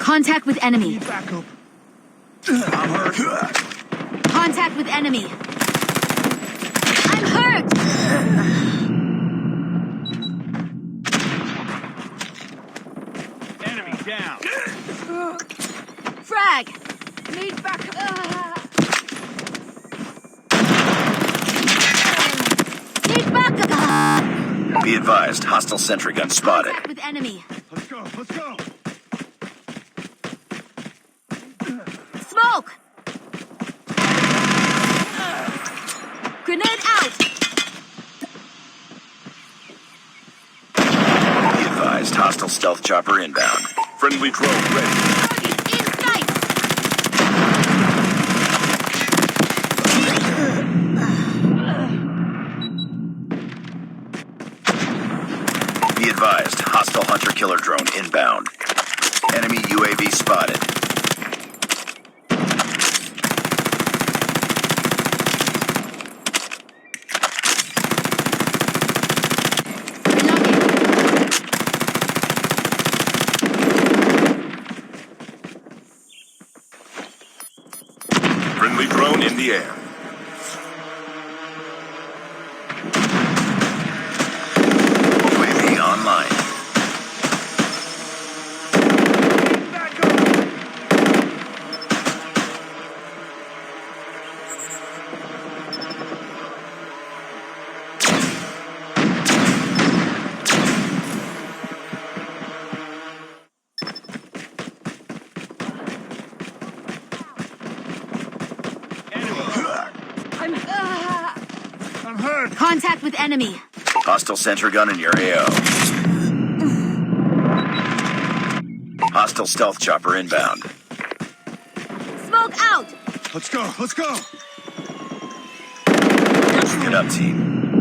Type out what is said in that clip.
Contact with enemy. Need backup. I'm hurt. Contact with enemy. I'm hurt! Enemy down. Frag! Need backup. Need backup! Be advised, hostile sentry gun spotted. Contact with enemy. Let's go. Let's go. Smoke! Grenade out! Be advised, hostile stealth chopper inbound. Friendly drone ready. Target in sight! Be advised, hostile hunter-killer drone inbound. Enemy UAV spotted. Friendly drone in the air. UAV online. I'm hurt. Contact with enemy. Hostile sentry gun in your AO. Hostile stealth chopper inbound. Smoke out! Let's go. Let's go. Get up, team.